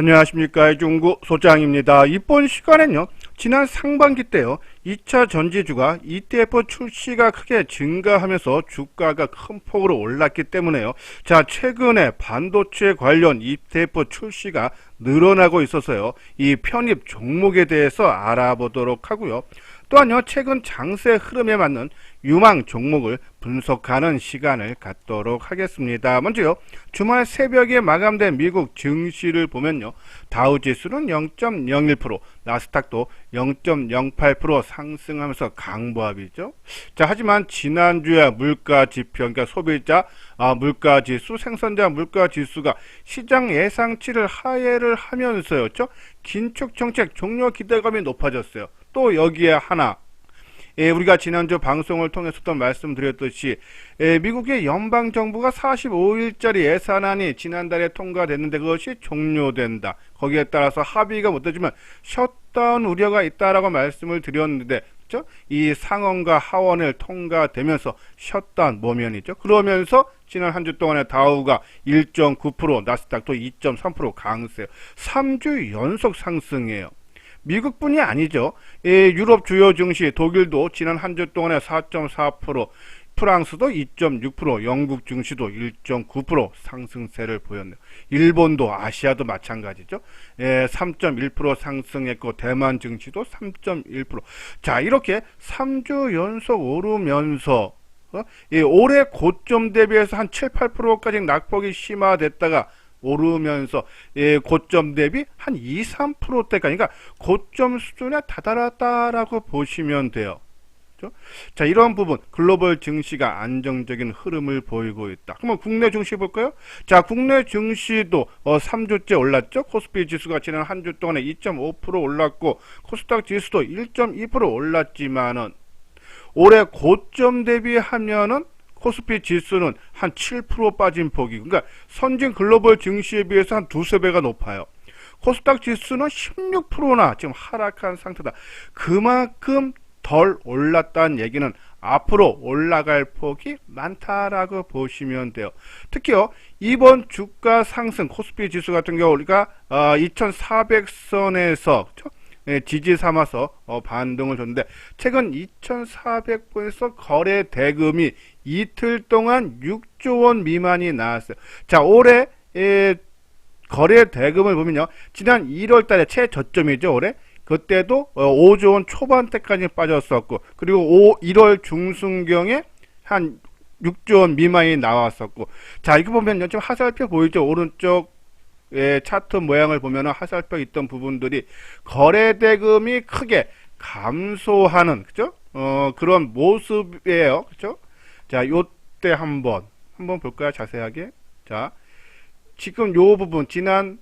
안녕하십니까. 중구 소장입니다. 이번 시간엔요, 지난 상반기 때요, 2차 전지주가 ETF 출시가 크게 증가하면서 주가가 큰 폭으로 올랐기 때문에요. 자, 최근에 반도체 관련 ETF 출시가 늘어나고 있어서요, 이 편입 종목에 대해서 알아보도록 하고요. 또한요, 최근 장세 흐름에 맞는 유망 종목을 분석하는 시간을 갖도록 하겠습니다. 먼저요, 주말 새벽에 마감된 미국 증시를 보면요, 다우지수는 0.01%, 나스닥도 0.08% 상승하면서 강보합이죠. 자, 하지만 지난주에 물가지표, 그러니까 소비자 물가지수, 생산자 물가지수가 시장 예상치를 하회를 하면서요, 긴축 정책 종료 기대감이 높아졌어요. 또 여기에 하나, 우리가 지난주 방송을 통해서도 말씀드렸듯이 미국의 연방정부가 45일짜리 예산안이 지난달에 통과됐는데 그것이 종료된다. 거기에 따라서 합의가 못되지만 셧다운 우려가 있다라고 말씀을 드렸는데, 그렇죠? 이 상원과 하원을 통과되면서 셧다운 모면이죠. 그러면서 지난 한 주 동안에 다우가 1.9%, 나스닥도 2.3% 강세요. 3주 연속 상승이에요. 미국뿐이 아니죠. 유럽 주요 증시, 독일도 지난 한 주 동안에 4.4%, 프랑스도 2.6%, 영국 증시도 1.9% 상승세를 보였네요. 일본도, 아시아도 마찬가지죠. 3.1% 상승했고 대만 증시도 3.1%. 자, 이렇게 3주 연속 오르면서 올해 고점 대비해서 한 7, 8%까지 낙폭이 심화됐다가 오르면서 고점 대비 한 2, 3%대까지, 그러니까 고점 수준에 다다랐다라고 보시면 돼요. 그렇죠? 자, 이런 부분 글로벌 증시가 안정적인 흐름을 보이고 있다. 그러면 국내 증시 볼까요? 자, 국내 증시도 3주째 올랐죠. 코스피 지수가 지난 한 주 동안에 2.5% 올랐고 코스닥 지수도 1.2% 올랐지만은 올해 고점 대비하면은 코스피 지수는 한 7% 빠진 폭이, 그러니까 선진 글로벌 증시에 비해서 한 두세 배가 높아요. 코스닥 지수는 16%나 지금 하락한 상태다. 그만큼 덜 올랐다는 얘기는 앞으로 올라갈 폭이 많다라고 보시면 돼요. 특히요, 이번 주가 상승 코스피 지수 같은 경우 우리가 2400선에서 지지 삼아서 반등을 줬는데, 최근 2400번에서 거래 대금이 이틀 동안 6조 원 미만이 나왔어요. 자, 올해 거래 대금을 보면요, 지난 1월 달에 최저점이죠, 올해. 그때도 5조 원 초반대까지 빠졌었고, 그리고 1월 중순경에 한 6조 원 미만이 나왔었고. 자, 이거 보면요, 좀 화살표 보이죠? 오른쪽 차트 모양을 보면 화살표 있던 부분들이 거래 대금이 크게 감소하는, 그죠? 그런 모습이에요. 그죠? 자, 요때 한번 볼까요? 자세하게. 자, 지금 요 부분 지난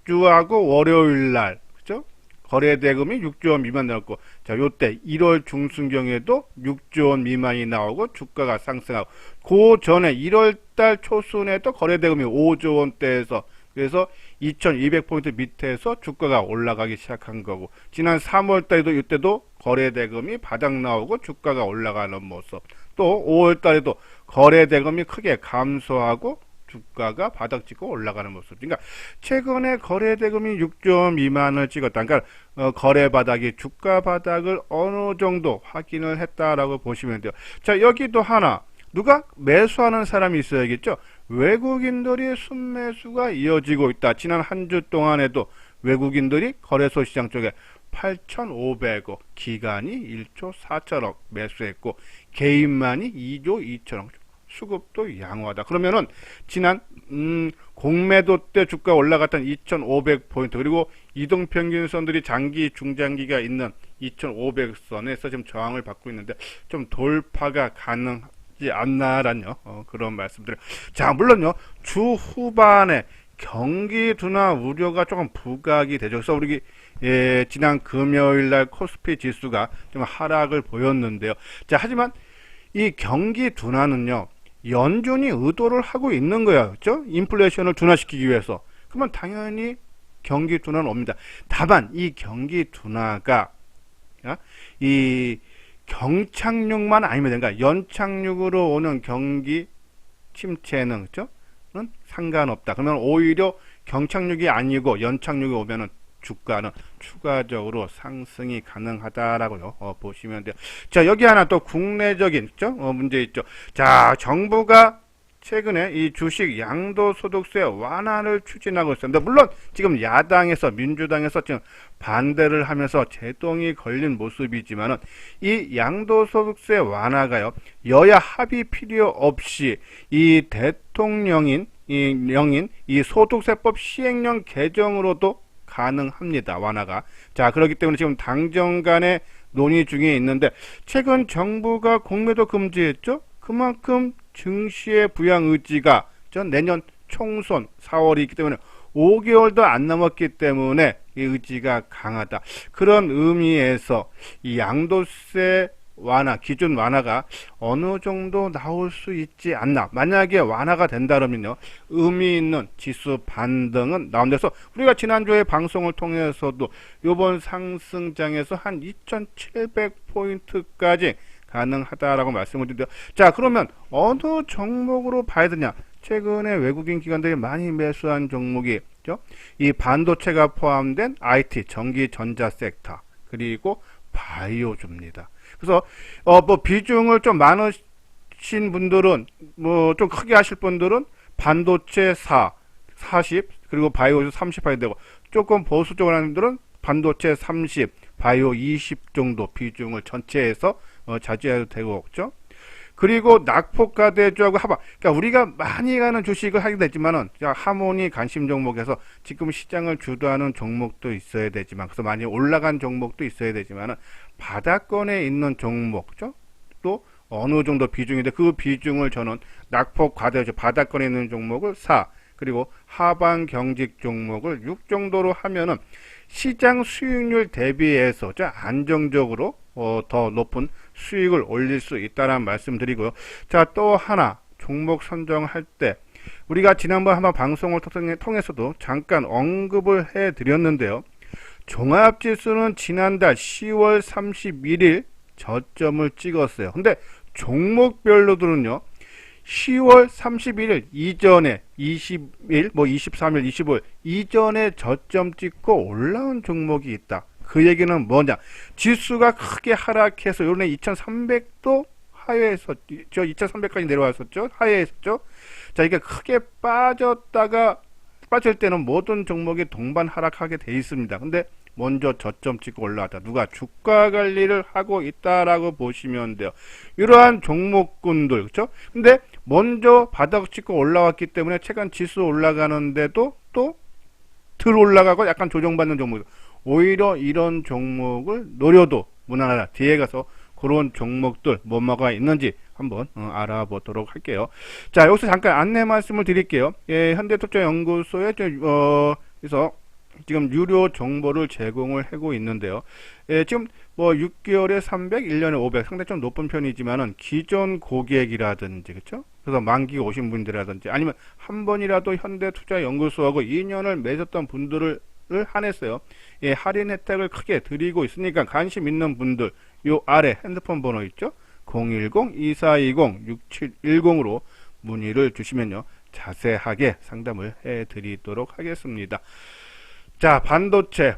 주하고 월요일 날, 그죠? 거래 대금이 6조 원 미만 나왔고, 자, 요때 1월 중순경에도 6조 원 미만이 나오고 주가가 상승하고, 그 전에 1월 달 초순에도 거래 대금이 5조 원대에서, 그래서 2200포인트 밑에서 주가가 올라가기 시작한 거고, 지난 3월 달에도 이때도 거래 대금이 바닥 나오고 주가가 올라가는 모습, 또 5월 달에도 거래 대금이 크게 감소하고 주가가 바닥 찍고 올라가는 모습. 그러니까 최근에 거래 대금이 6조 원 미만을 찍었다. 그러니까 거래 바닥이 주가 바닥을 어느 정도 확인을 했다라고 보시면 돼요. 자, 여기도 하나, 누가 매수하는 사람이 있어야겠죠. 외국인들이 순매수가 이어지고 있다. 지난 한 주 동안에도 외국인들이 거래소 시장 쪽에 8,500억, 기관이 1조 4천억 매수했고 개인만이 2조 2천억, 수급도 양호하다. 그러면은 지난 공매도 때 주가 올라갔던 2,500포인트, 그리고 이동평균선들이 장기 중장기가 있는 2,500선에서 지금 저항을 받고 있는데 좀 돌파가 가능하지 않나라는 그런 말씀드려요. 자, 물론요, 주 후반에 경기 둔화 우려가 조금 부각이 되죠. 그래서 우리 지난 금요일날 코스피 지수가 좀 하락을 보였는데요. 자, 하지만 이 경기 둔화는요, 연준이 의도를 하고 있는 거예요. 그렇죠? 인플레이션을 둔화시키기 위해서. 그러면 당연히 경기 둔화는 옵니다. 다만 이 경기 둔화가 이 경착륙만 아니면 된가, 연착륙으로 오는 경기 침체는, 그렇죠? 상관없다. 그러면 오히려 경착륙이 아니고 연착륙이 오면은 주가는 추가적으로 상승이 가능하다라고요. 보시면 돼요. 자, 여기 하나 또 국내적인 문제 있죠. 자, 정부가 최근에 이 주식 양도소득세 완화를 추진하고 있습니다. 물론 지금 야당에서 민주당에서 지금 반대를 하면서 제동이 걸린 모습이지만은 이 양도소득세 완화가요, 여야 합의 필요 없이 이 대통령인 이 소득세법 시행령 개정으로도 가능합니다. 완화가. 자, 그렇기 때문에 지금 당정 간의 논의 중에 있는데 최근 정부가 공매도 금지했죠. 그만큼 증시의 부양 의지가 내년 총선 4월이 있기 때문에 5개월도 안 남았기 때문에 이 의지가 강하다. 그런 의미에서 이 양도세 완화, 기준 완화가 어느 정도 나올 수 있지 않나. 만약에 완화가 된다면요, 의미 있는 지수 반등은 나온다서 우리가 지난주에 방송을 통해서도 이번 상승장에서 한 2700포인트까지 가능하다라고 말씀을 드렸는데요. 자, 그러면 어느 종목으로 봐야 되냐? 최근에 외국인 기관들이 많이 매수한 종목이 이 반도체가 포함된 IT, 전기, 전자 섹터, 그리고 바이오주입니다. 그래서 뭐 비중을 좀 많으신 분들은, 뭐 좀 크게 하실 분들은 반도체 40, 그리고 바이오 30 하게 되고, 조금 보수적으로 하는 분들은 반도체 30, 바이오 20 정도 비중을 전체에서 차지해도 되고, 그죠? 그리고 낙폭가 대주하고 하방, 그러니까 우리가 많이 가는 주식을 하게 되지만은 하모니 관심 종목에서 지금 시장을 주도하는 종목도 있어야 되지만, 그래서 많이 올라간 종목도 있어야 되지만은 바닥권에 있는 종목, 그죠? 또 어느 정도 비중인데 그 비중을 저는 낙폭 과대주 바닥권에 있는 종목을 4, 그리고 하방 경직 종목을 6 정도로 하면은 시장 수익률 대비해서 안정적으로 더 높은 수익을 올릴 수 있다는 말씀 드리고요. 자, 또 하나 종목 선정할 때 우리가 지난번 한번 방송을 통해서도 잠깐 언급을 해 드렸는데요. 종합지수는 지난달 10월 31일 저점을 찍었어요. 근데 종목별로들은요, 10월 31일 이전에 20일, 뭐 23일, 25일 이전에 저점 찍고 올라온 종목이 있다. 그 얘기는 뭐냐? 지수가 크게 하락해서 요번에 2300도 하회했었죠. 2300까지 내려왔었죠. 하회했었죠. 자, 이게 크게 빠질 때는 모든 종목이 동반 하락하게 돼 있습니다. 근데 먼저 저점 찍고 올라왔다. 누가? 주가 관리를 하고 있다라고 보시면 돼요. 이러한 종목군들, 그렇죠? 근데 먼저 바닥 찍고 올라왔기 때문에 최근 지수 올라가는데도 또 덜 올라가고 약간 조정받는 종목. 오히려 이런 종목을 노려도 무난하다. 뒤에 가서 그런 종목들 뭐가 있는지 한번 알아보도록 할게요. 자, 여기서 잠깐 안내 말씀을 드릴게요. 예, 현대투자연구소에 그래서 지금 유료 정보를 제공을 하고 있는데요. 예, 지금 뭐 6개월에 300, 1년에 500 상당히 좀 높은 편이지만은 기존 고객이라든지, 그렇죠? 그래서 만기 오신 분들이라든지 아니면 한 번이라도 현대투자연구소하고 2년을 맺었던 분들을 한해서요. 예, 할인 혜택을 크게 드리고 있으니까 관심 있는 분들 요 아래 핸드폰 번호 있죠? 010-2420-6710으로 문의를 주시면요. 자세하게 상담을 해 드리도록 하겠습니다. 자, 반도체.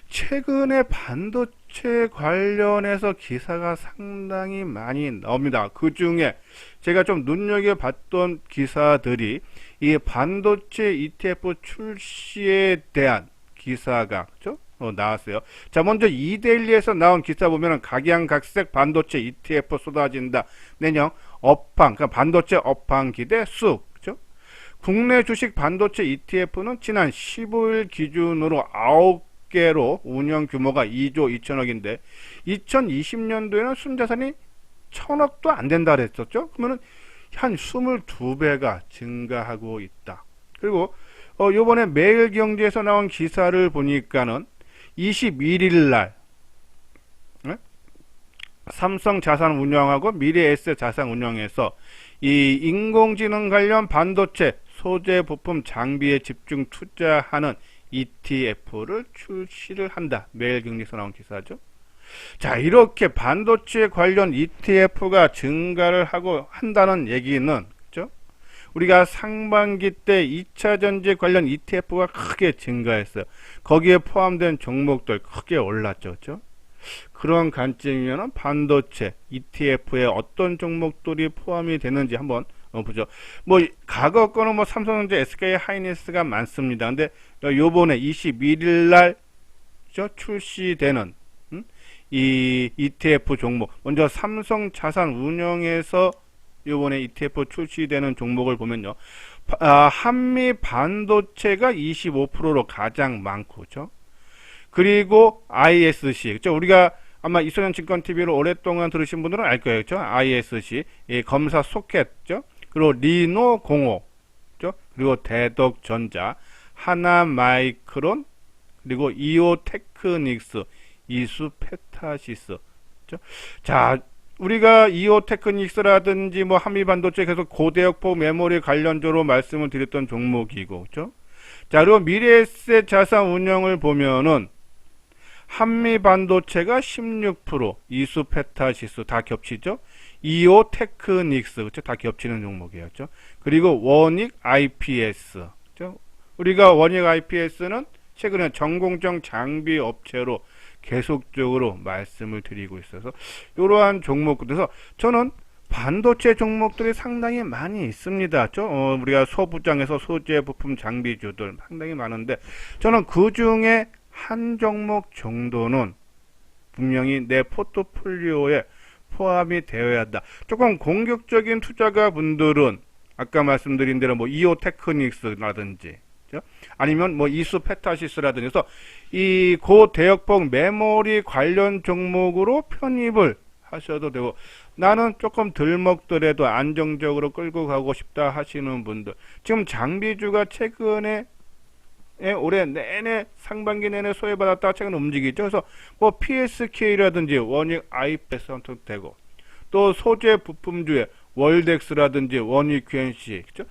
최근에 반도체 관련해서 기사가 상당히 많이 나옵니다. 그 중에 제가 좀 눈여겨봤던 기사들이 이 반도체 ETF 출시에 대한 기사가, 그죠? 나왔어요. 자, 먼저 이데일리에서 나온 기사 보면은 각양각색 반도체 ETF 쏟아진다. 내년 업황, 그러니까 반도체 업황 기대 쑥. 국내 주식 반도체 ETF는 지난 15일 기준으로 9개로 운영 규모가 2조 2천억인데 2020년도에는 순자산이 1000억도 안 된다 그랬었죠. 그러면은 한 22배가 증가하고 있다. 그리고 요번에 매일경제에서 나온 기사를 보니까는 21일 날 삼성자산운용하고 미래에셋자산운용에서 이 인공지능 관련 반도체 소재 부품 장비에 집중 투자하는 ETF를 출시를 한다. 매일경제에서 나온 기사죠. 자, 이렇게 반도체 관련 ETF가 증가를 하고 한다는 얘기는, 그죠? 우리가 상반기 때 2차 전지 관련 ETF가 크게 증가했어요. 거기에 포함된 종목들 크게 올랐죠. 그렇죠? 그런 관점이면 반도체 ETF에 어떤 종목들이 포함이 되는지 한번 보죠. 뭐 과거 거는 뭐 삼성전자, SK 하이닉스가 많습니다. 근데 요번에 21일 날 출시되는 이 ETF 종목, 먼저 삼성 자산운용에서 요번에 ETF 출시되는 종목을 보면요, 한미 반도체가 25%로 가장 많고, 그렇죠? 그리고 ISC, 그렇죠? 우리가 아마 이소년 증권 TV를 오랫동안 들으신 분들은 알 거예요, 그렇죠? ISC, 검사 소켓, 그렇죠? 그리고 리노공업, 그렇죠? 그리고 대덕전자, 하나마이크론, 그리고 이오테크닉스, 이수페타시스, 그렇죠? 자, 우리가 이오테크닉스라든지 뭐 한미반도체 계속 고대역폭 메모리 관련주로 말씀을 드렸던 종목이고, 그렇죠? 자, 그리고 미래에셋 자산 운영을 보면은 한미반도체가 16%, 이수페타시스 다 겹치죠? 이오테크닉스, 그렇죠? 다 겹치는 종목이에요, 그렇죠? 그리고 원익 IPS, 그렇죠? 우리가 원익 IPS는 최근에 전공정 장비 업체로 계속적으로 말씀을 드리고 있어서 이러한 종목, 그래서 저는 반도체 종목들이 상당히 많이 있습니다. 우리가 소부장에서 소재 부품 장비주들 상당히 많은데 저는 그 중에 한 종목 정도는 분명히 내 포트폴리오에 포함이 되어야 한다. 조금 공격적인 투자가 분들은 아까 말씀드린 대로 뭐 이오테크닉스라든지 아니면 뭐 이수페타시스라든지 해서 이 고대역폭 메모리 관련 종목으로 편입을 하셔도 되고, 나는 조금 덜 먹더라도 안정적으로 끌고 가고 싶다 하시는 분들, 지금 장비주가 최근에 올해 내내 상반기 내내 소외받았다가 최근 움직이죠. 그래서 뭐 PSK라든지 원익 아이패스도 되고, 또 소재 부품주의 월덱스라든지 원익 QNC, 그렇죠?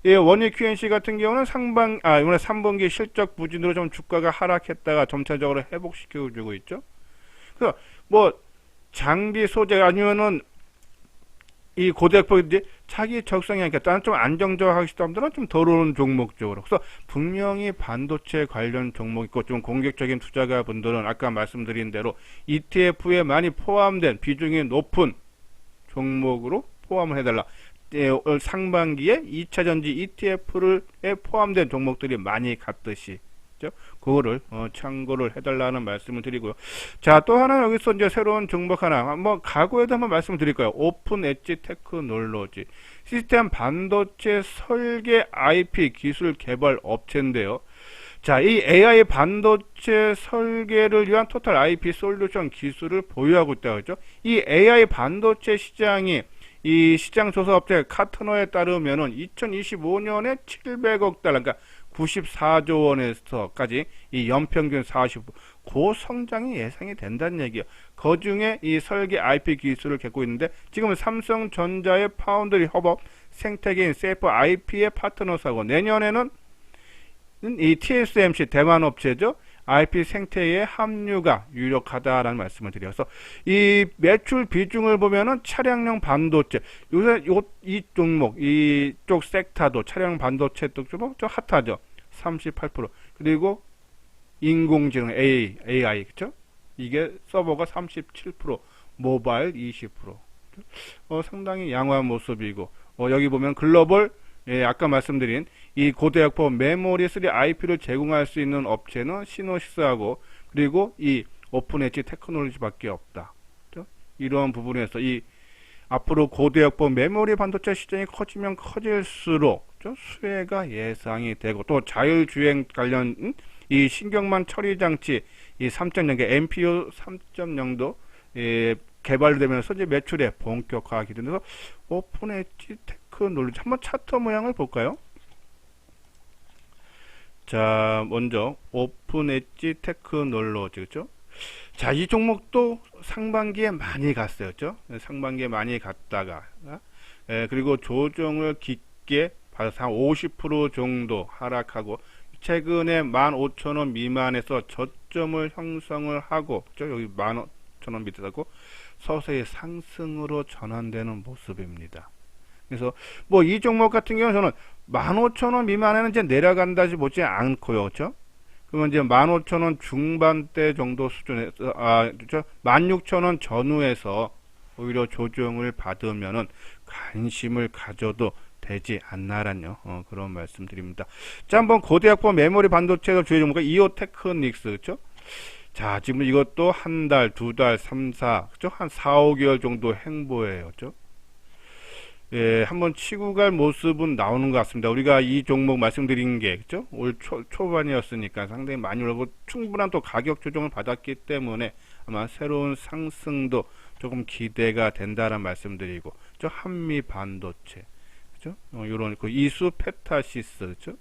예, 원익 QNC 같은 경우는 이번에 3분기 실적 부진으로 좀 주가가 하락했다가 점차적으로 회복시켜 주고 있죠. 그래서 뭐 장비 소재 아니면은 이 고대역폭인지 자기 적성이 않겠다. 나는 좀 안정적하고 싶다 분들은 좀 덜 오른 종목 쪽으로. 그래서 분명히 반도체 관련 종목 있고 좀 공격적인 투자가 분들은 아까 말씀드린 대로 ETF에 많이 포함된 비중이 높은 종목으로 포함을 해달라. 올 상반기에 2차전지 ETF에 포함된 종목들이 많이 갔듯이, 그거를 참고를 해달라는 말씀을 드리고요. 자, 또 하나 여기서 이제 새로운 종목 하나, 뭐 과거에도 한번 말씀을 드릴 거예요. 오픈 엣지 테크놀로지, 시스템 반도체 설계 IP 기술 개발 업체인데요. 자, 이 AI 반도체 설계를 위한 토탈 IP 솔루션 기술을 보유하고 있다, 그죠? 이 AI 반도체 시장이 이 시장 조사 업체 카트너에 따르면은 2025년에 700억 달러, 그러니까 94조 원에서까지 이 연평균 40%, 고성장이 예상이 된다는 얘기예요. 그 중에 이 설계 IP 기술을 갖고 있는데 지금은 삼성전자의 파운드리 협업 생태계인 세이프 IP의 파트너사고, 내년에는 이 TSMC 대만 업체죠. IP 생태계의 합류가 유력하다라는 말씀을 드려서 이 매출 비중을 보면은 차량용 반도체, 요새 이 종목, 이쪽 섹터도 차량 반도체 쪽 좀 핫하죠. 38%. 그리고 인공지능 AI, 그쵸? 이게 서버가 37%, 모바일 20%. 상당히 양호한 모습이고, 여기 보면 글로벌, 아까 말씀드린 이 고대역폭 메모리 3 IP를 제공할 수 있는 업체는 시노시스하고, 그리고 이 오픈 엣지 테크놀로지밖에 없다. 그렇죠? 이런 부분에서 이 앞으로 고대역폭 메모리 반도체 시장이 커지면 커질수록 수혜가 예상이 되고, 또 자율주행 관련 이 신경망 처리 장치 이 3.0개 MPU 3.0도 개발되면서 이제 매출에 본격화하게 되면서 오픈 엣지 테크놀로지, 한번 차트 모양을 볼까요? 자, 먼저 오픈 엣지 테크놀로지, 그렇죠? 자, 이 종목도 상반기에 많이 갔어요, 그렇죠? 상반기에 많이 갔다가 그리고 조정을 깊게 받아서 한 50% 정도 하락하고, 최근에 15,000원 미만에서 저점을 형성을 하고, 그렇죠? 여기 15,000원 밑에 하고 서서히 상승으로 전환되는 모습입니다. 그래서 뭐 이 종목 같은 경우는 저는 15,000원 미만에는 이제 내려간다지 보지 않고요. 그렇죠? 그러면 이제 15,000원 중반대 정도 수준에서, 그렇죠? 16,000원 전후에서 오히려 조정을 받으면은 관심을 가져도 되지 않나라뇨. 그런 말씀드립니다. 자, 한번 고대학부 메모리 반도체의 주요 종목은 이오테크닉스, 그렇죠? 자, 지금 이것도 한 달, 두 달, 3, 4, 그죠? 한 4, 5개월 정도 행보예요, 그죠? 예, 한번 치고 갈 모습은 나오는 것 같습니다. 우리가 이 종목 말씀드린 게, 그죠? 올 초반이었으니까 상당히 많이 올라고 충분한 또 가격 조정을 받았기 때문에 아마 새로운 상승도 조금 기대가 된다는 말씀드리고, 저 한미 반도체, 그죠? 요런 그 이수 페타시스, 그죠?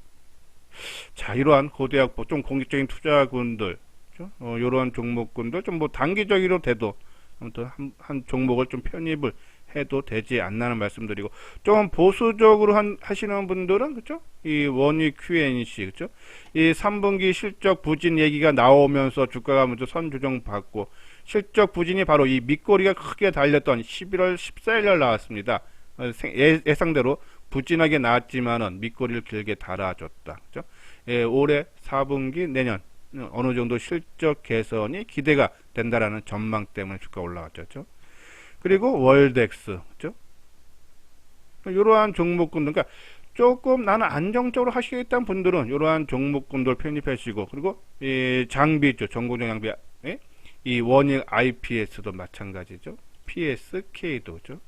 자, 이러한 고대학부 좀 공격적인 투자군들, 그죠? 요런 종목군들 좀 뭐 단기적으로 돼도 아무튼 한 종목을 좀 편입을 해도 되지 않나는 말씀드리고, 좀 보수적으로 하시는 분들은, 그죠? 이 원위 QNC, 그죠? 이 3분기 실적 부진 얘기가 나오면서 주가가 먼저 선조정 받고, 실적 부진이 바로 이 밑꼬리가 크게 달렸던 11월 14일 나왔습니다. 예상대로 부진하게 나왔지만은 밑꼬리를 길게 달아줬다. 그죠? 예, 올해 4분기 내년 어느 정도 실적 개선이 기대가 된다라는 전망 때문에 주가 올라갔죠. 그죠? 그리고 월덱스, 그죠? 이러한 종목군들, 그러니까 조금 나는 안정적으로 하시겠다는 분들은 이러한 종목군들 편입하시고, 그리고 이 장비 있죠, 전고정 장비, 예? 이 원익 IPS도 마찬가지죠, PSK도, 그죠?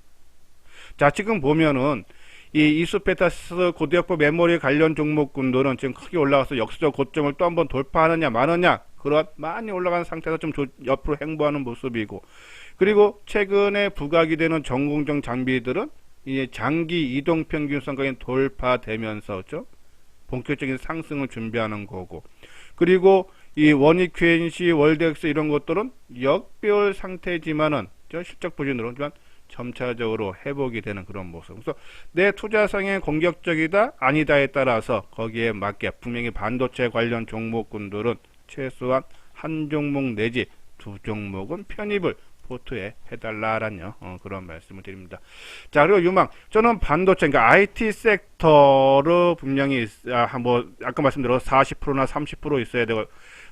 자, 지금 보면은 이 이수페타스 고대학부 메모리 관련 종목군들은 지금 크게 올라가서 역수적 고점을 또 한번 돌파하느냐 마느냐, 그런 많이 올라간 상태에서 좀 옆으로 행보하는 모습이고, 그리고 최근에 부각이 되는 전공정 장비들은 이제 장기 이동 평균선까지 돌파되면서 본격적인 상승을 준비하는 거고, 그리고 이 원익 QNC, 월덱스 이런 것들은 역배열 상태지만은 실적 부진으로 점차적으로 회복이 되는 그런 모습. 그래서 내 투자상의 공격적이다 아니다에 따라서 거기에 맞게 분명히 반도체 관련 종목군들은 최소한 한 종목 내지 두 종목은 편입을 포트에 해달라라는 그런 말씀을 드립니다. 자, 그리고 유망, 저는 반도체, 그러니까 IT 섹터로 분명히 뭐 아까 말씀드린 40%나 30% 있어야 되고,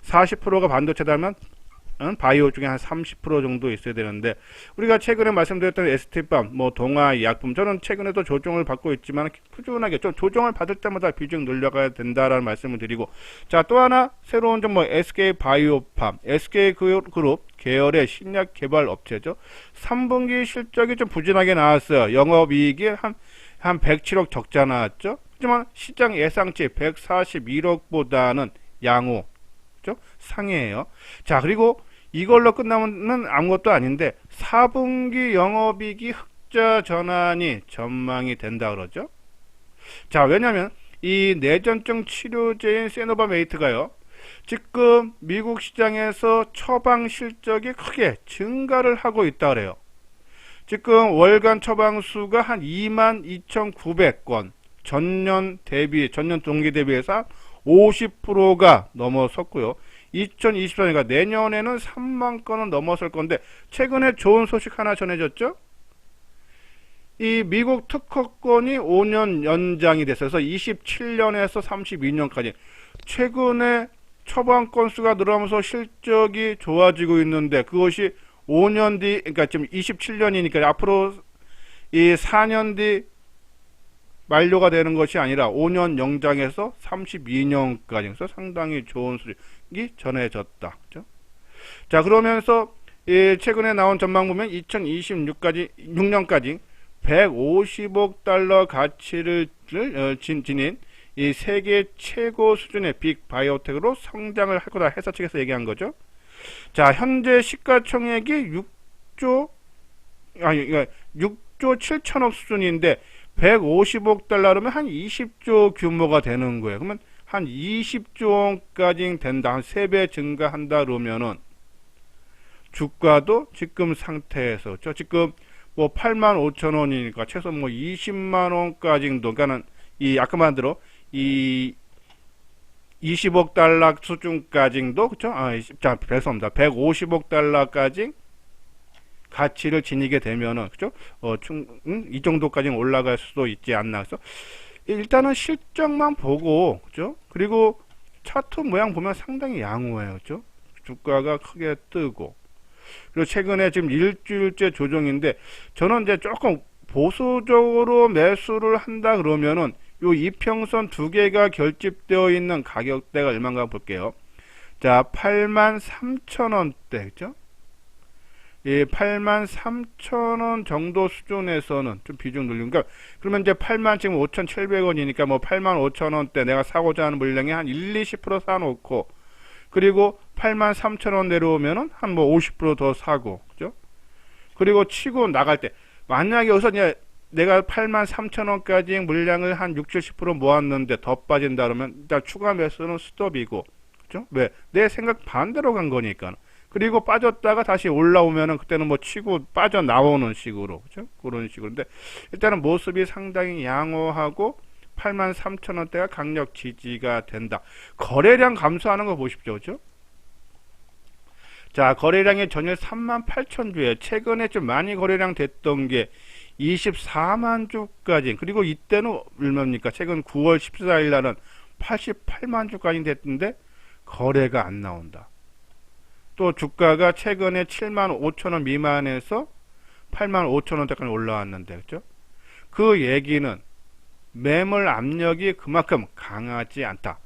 40%가 반도체다면 바이오 중에 한 30% 정도 있어야 되는데, 우리가 최근에 말씀드렸던 ST팜, 뭐 동아 약품, 저는 최근에도 조정을 받고 있지만 꾸준하게 좀 조정을 받을 때마다 비중 늘려가야 된다라는 말씀을 드리고, 자, 또 하나 새로운 좀 뭐 SK 바이오팜, SK 그룹 계열의 신약 개발 업체죠. 3분기 실적이 좀 부진하게 나왔어요. 영업이익이 한 107억 적자 나왔죠. 하지만 시장 예상치 141억보다는 양호, 상해예요. 자, 그리고 이걸로 끝나면 아무것도 아닌데 4분기 영업이익이 흑자 전환이 전망이 된다 그러죠. 자, 왜냐면 이 내전증 치료제인 세노바메이트가요, 지금 미국 시장에서 처방 실적이 크게 증가를 하고 있다 그래요. 지금 월간 처방 수가 한 22,900건, 전년 동기 대비해서 50%가 넘어섰고요. 2024년과 내년에는 3만 건은 넘어설 건데, 최근에 좋은 소식 하나 전해졌죠? 이 미국 특허권이 5년 연장이 됐어서 27년에서 32년까지 최근에 처방 건수가 늘어나면서 실적이 좋아지고 있는데, 그것이 5년 뒤, 그러니까 지금 27년이니까 앞으로 이 4년 뒤 만료가 되는 것이 아니라 5년 연장해서 32년까지, 그래서 상당히 좋은 수익이 전해졌다. 그죠? 자, 그러면서 최근에 나온 전망 보면 2026년까지 150억 달러 가치를 지닌 이 세계 최고 수준의 빅 바이오텍으로 성장을 할 거다, 회사 측에서 얘기한 거죠. 자, 현재 시가총액이 6조 7천억 수준인데 150억 달러면 한 20조 규모가 되는 거예요. 그러면 한 20조 원까지 된다. 한 3배 증가한다 그러면은 주가도 지금 상태에서 지금 뭐 85,000원이니까 최소 뭐 20만 원까지도, 그러니까는 이 아까 말대로 이 20억 달러 수준까지도, 그쵸? 자, 죄송합니다. 150억 달러까지 가치를 지니게 되면은, 그죠? 이 정도까지는 올라갈 수도 있지 않나. 그래서 일단은 실적만 보고, 그죠? 그리고 차트 모양 보면 상당히 양호해요, 그죠? 주가가 크게 뜨고. 그리고 최근에 지금 일주일째 조정인데, 저는 이제 조금 보수적으로 매수를 한다 그러면은, 요 이평선 두 개가 결집되어 있는 가격대가 얼마인가 볼게요. 자, 83,000원대, 그죠? 이 83,000원 정도 수준에서는 좀 비중 늘린, 그러니까 그러면 이제 8만 지금 5,700원이니까 뭐 85,000원대 내가 사고자 하는 물량이 한 20% 사놓고, 그리고 83,000원 내려오면은 한 뭐 50% 더 사고, 그죠? 그리고 치고 나갈 때 만약에 여기서 이제 내가 83,000원까지 물량을 한 60, 70% 모았는데 더 빠진다 그러면 일단 추가 매수는 스톱이고, 그죠? 왜? 내 생각 반대로 간 거니까. 그리고 빠졌다가 다시 올라오면은 그때는 뭐 치고 빠져나오는 식으로, 그죠? 그런 식으로. 근데 일단은 모습이 상당히 양호하고 83,000원대가 강력 지지가 된다. 거래량 감소하는 거 보십시오, 그죠? 자, 거래량이 전일 38,000주에 최근에 좀 많이 거래량 됐던 게 24만 주까지, 그리고 이때는 얼마입니까? 최근 9월 14일 날은 88만 주까지 됐는데 거래가 안 나온다. 또 주가가 최근에 7만 5천원 미만에서 8만 5천원대까지 올라왔는데, 그죠? 그 얘기는 매물 압력이 그만큼 강하지 않다.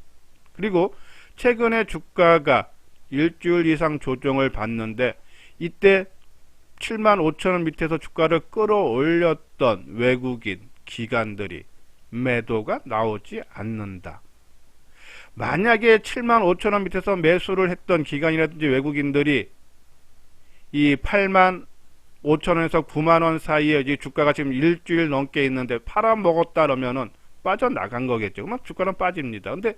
그리고 최근에 주가가 일주일 이상 조정을 받는데, 이때 7만 5천원 밑에서 주가를 끌어올렸던 외국인 기관들이 매도가 나오지 않는다. 만약에 7만 5천원 밑에서 매수를 했던 기관이라든지 외국인들이 이 8만 5천원에서 9만원 사이에 이 주가가 지금 일주일 넘게 있는데 팔아먹었다 그러면은 빠져나간 거겠죠. 그러면 주가는 빠집니다. 근데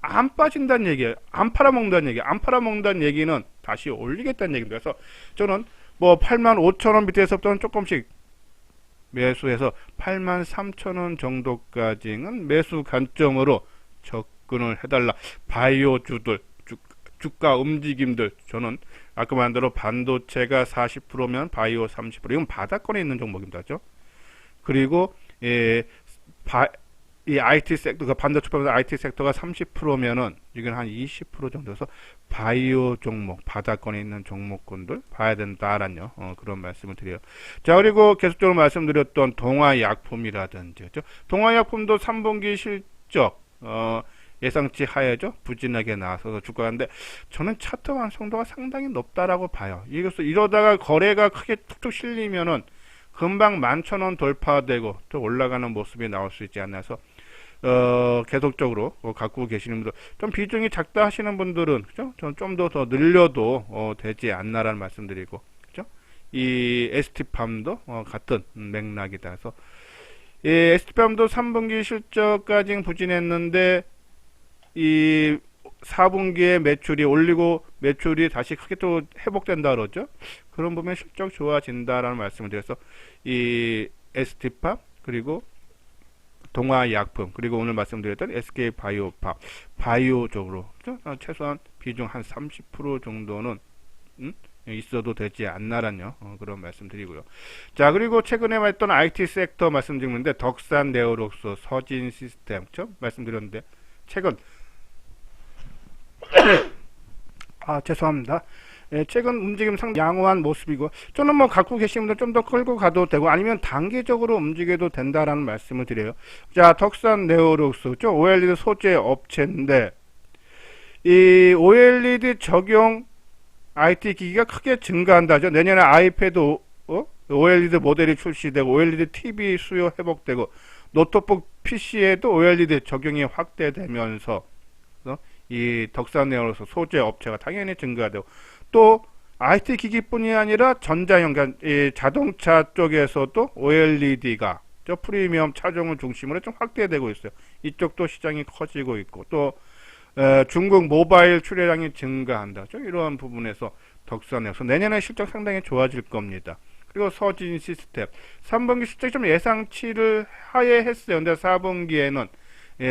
안 빠진다는 얘기예요. 안 팔아먹는다는 얘기예요. 안 팔아먹는다는 얘기는 다시 올리겠다는 얘기입니다. 그래서 저는 뭐 8만 5천원 밑에서부터는 조금씩 매수해서 8만 3천원 정도까지는 매수 관점으로 접근을 해달라. 바이오주들, 주가 움직임들, 저는 아까 말한 대로 반도체가 40%면 바이오 30%, 이건 바닥권에 있는 종목입니다. 그죠? 그리고 이 IT 섹터가, 반도체 포함해서 IT 섹터가 30%면은 이건 한 20% 정도여서 바이오 종목, 바닥권에 있는 종목군들 봐야 된다라는 그런 말씀을 드려요. 자, 그리고 계속적으로 말씀드렸던 동아약품이라든지, 그죠? 동아약품도 3분기 실적 예상치 하에죠, 부진하게 나와서 주가인데, 저는 차트 완성도가 상당히 높다라고 봐요. 이러다가 거래가 크게 툭툭 실리면은 금방 11,000원 돌파되고 또 올라가는 모습이 나올 수 있지 않나 해서 계속적으로 갖고 계시는 분들, 좀 비중이 작다 하시는 분들은, 그죠? 저는 좀 더 늘려도 되지 않나라는 말씀드리고, 그죠? 이 ST팜도 같은 맥락이다 해서, 이 ST팜도 3분기 실적까지 부진했는데 이 4분기에 매출이 올리고 매출이 다시 크게 또 회복된다 그러죠. 그런 부분에 실적 좋아진다라는 말씀을 드려서 이 ST팜, 그리고 동아약품, 그리고 오늘 말씀드렸던 SK바이오팜, 바이오 쪽으로, 그죠? 최소한 비중 한 30% 정도는 있어도 되지 않나라는 그런 말씀드리고요. 자, 그리고 최근에 했던 IT 섹터 말씀드리는데, 덕산 네오록스, 서진 시스템, 그죠? 말씀드렸는데 최근 죄송합니다. 최근 움직임 상당히 양호한 모습이고, 저는 뭐 갖고 계신 분들 좀 더 끌고 가도 되고, 아니면 단기적으로 움직여도 된다라는 말씀을 드려요. 자, 덕산 네오록스, OLED 소재 업체인데, 이 OLED 적용 IT 기기가 크게 증가한다죠. 내년에 아이패드 OLED 모델이 출시되고, OLED TV 수요 회복되고, 노트북 PC에도 OLED 적용이 확대되면서 이 덕산 네오록스 소재 업체가 당연히 증가되고, 또 IT 기기뿐이 아니라 전자형, 자동차 쪽에서도 OLED가 프리미엄 차종을 중심으로 좀 확대되고 있어요. 이쪽도 시장이 커지고 있고, 또 중국 모바일 출하량이 증가한다. 이러한 부분에서 덕산 네오록스 내년에 실적 상당히 좋아질 겁니다. 그리고 서진 시스템 3분기 실적이 좀 예상치를 하회했어요. 근데 4분기에는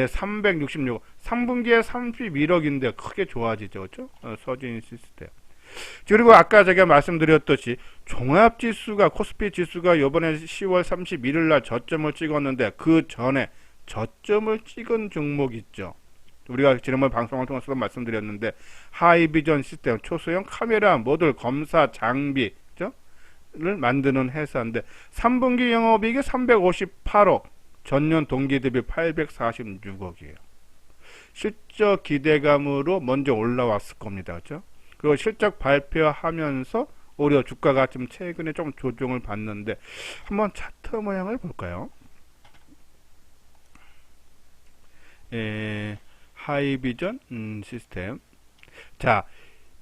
366, 3분기에 31억인데 크게 좋아지죠, 그렇죠? 서진 시스템. 그리고 아까 제가 말씀드렸듯이 종합지수가 코스피 지수가 이번에 10월 31일 날 저점을 찍었는데 그 전에 저점을 찍은 종목 있죠. 우리가 지난번 방송을 통해서도 말씀드렸는데 하이비전 시스템, 초소형 카메라 모듈 검사 장비 를 만드는 회사인데 3분기 영업이익이 358억, 전년 동기 대비 846억이에요. 실적 기대감으로 먼저 올라왔을 겁니다. 그렇죠? 그리고 실적 발표하면서 오히려 주가가 좀 최근에 좀 조정을 받는데 한번 차트 모양을 볼까요? 하이비전 시스템. 자,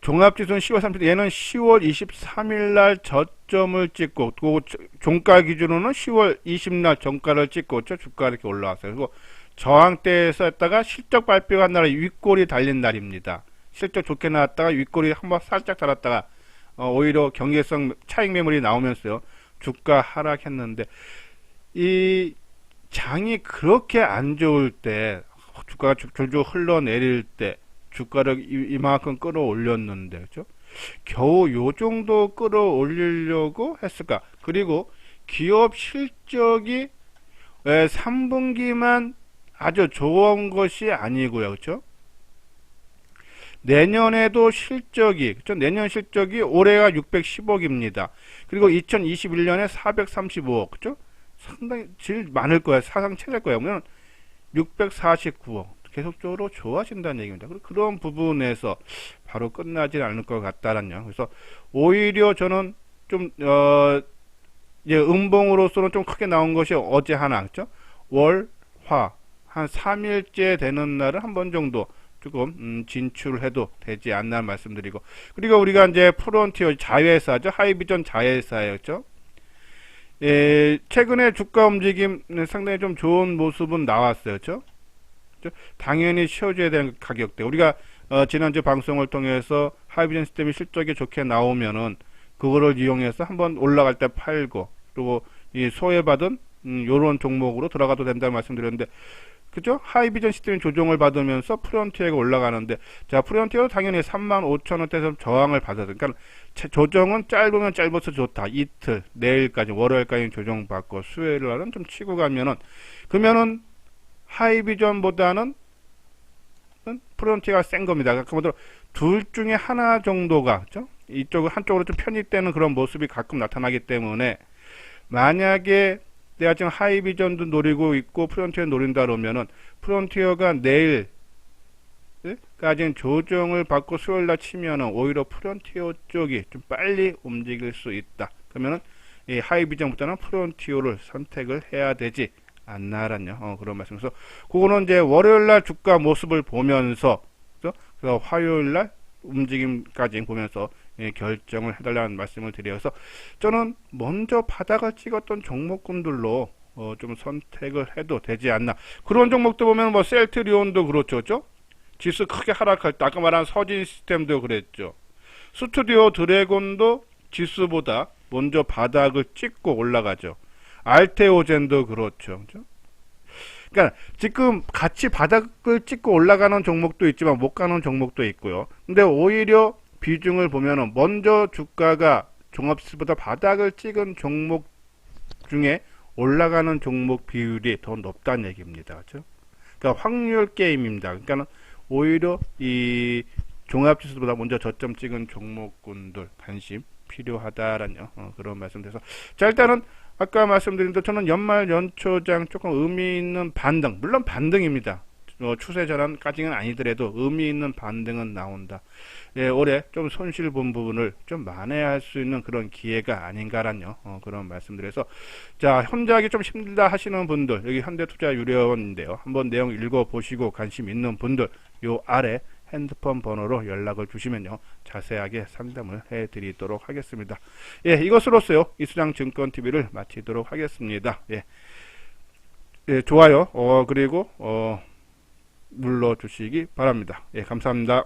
종합지수는 10월 30일, 얘는 10월 23일 날 저점을 찍고, 그 종가 기준으로는 10월 20일 정가를 찍고, 주가가 이렇게 올라왔어요. 그리고 저항대에서 했다가 실적 발표한 날에 윗골이 달린 날입니다. 실적 좋게 나왔다가 윗골이 한번 살짝 달았다가, 오히려 경계성 차익 매물이 나오면서요, 주가 하락했는데, 이 장이 그렇게 안 좋을 때, 주가가 줄줄 흘러내릴 때, 주가를 이만큼 끌어올렸는데, 그죠? 겨우 요 정도 끌어올리려고 했을까? 그리고 기업 실적이 3분기만 아주 좋은 것이 아니고요, 그죠? 내년에도 실적이, 그죠? 내년 실적이 올해가 610억입니다. 그리고 2021년에 435억, 그죠? 상당히 제일 많을 거예요. 사상 최대일 거예요. 그러면 649억. 계속적으로 좋아진다는 얘기입니다. 그런 부분에서 바로 끝나지 않을 것 같다라는. 그래서 오히려 저는 좀 이제 음봉으로서는 좀 크게 나온 것이 어제 하나, 그죠? 월, 화 한 3일째 되는 날은 한 번 정도 조금 진출해도 되지 않나 말씀드리고, 그리고 우리가 이제 프론티어 자회사죠. 하이비전 자회사예요, 그죠? 최근에 주가 움직임 상당히 좀 좋은 모습은 나왔어요, 그죠? 당연히 쉬어줘야 되는 가격대. 우리가 지난주 방송을 통해서 하이비전 시스템이 실적이 좋게 나오면은 그거를 이용해서 한번 올라갈 때 팔고, 그리고 이 소외받은 요런 종목으로 들어가도 된다고 말씀드렸는데, 그죠? 하이비전 시스템이 조정을 받으면서 프론티어가 올라가는데, 자, 프론티어도 당연히 35,000원대에서 저항을 받았어요. 그러니까 조정은 짧으면 짧아서 좋다. 이틀, 내일까지, 월요일까지 조정받고 수요일 날은 좀 치고 가면은, 그러면은 하이비전보다는 프론티어가 센 겁니다. 그러므로 둘 중에 하나 정도가, 그죠? 이쪽을 한쪽으로 좀 편입되는 그런 모습이 가끔 나타나기 때문에, 만약에 내가 지금 하이비전도 노리고 있고 프론티어 노린다 그러면은 프론티어가 내일까지는 조정을 받고 수요일날 치면은 오히려 프론티어 쪽이 좀 빨리 움직일 수 있다. 그러면은 이 하이비전보다는 프론티어를 선택을 해야 되지 않나라는 그런 말씀에서, 그거는 이제 월요일날 주가 모습을 보면서, 그래서 화요일날 움직임까지 보면서 결정을 해달라는 말씀을 드려서, 저는 먼저 바닥을 찍었던 종목군들로 좀 선택을 해도 되지 않나. 그런 종목도 보면 뭐 셀트리온도 그렇죠, 그죠? 지수 크게 하락할 때 아까 말한 서진 시스템도 그랬죠. 스튜디오 드래곤도 지수보다 먼저 바닥을 찍고 올라가죠. 알테오젠도 그렇죠. 그죠? 그러니까 지금 같이 바닥을 찍고 올라가는 종목도 있지만 못 가는 종목도 있고요. 근데 오히려 비중을 보면은 먼저 주가가 종합지수보다 바닥을 찍은 종목 중에 올라가는 종목 비율이 더 높다는 얘기입니다. 그렇죠? 그러니까 확률 게임입니다. 그러니까 오히려 이 종합지수보다 먼저 저점 찍은 종목군들 관심 필요하다라는 그런 말씀드려서, 자, 일단은 아까 말씀드린 대로 저는 연말 연초장 조금 의미 있는 반등, 물론 반등입니다. 추세 전환까지는 아니더라도 의미 있는 반등은 나온다. 올해 좀 손실 본 부분을 좀 만회할 수 있는 그런 기회가 아닌가라는 그런 말씀드려서, 자, 혼자하기 좀 힘들다 하시는 분들, 여기 현대투자유료원인데요. 한번 내용 읽어보시고 관심 있는 분들 요 아래 핸드폰 번호로 연락을 주시면요, 자세하게 상담을 해드리도록 하겠습니다. 이것으로서요, 이수장 증권TV를 마치도록 하겠습니다. 좋아요, 그리고 눌러주시기 바랍니다. 감사합니다.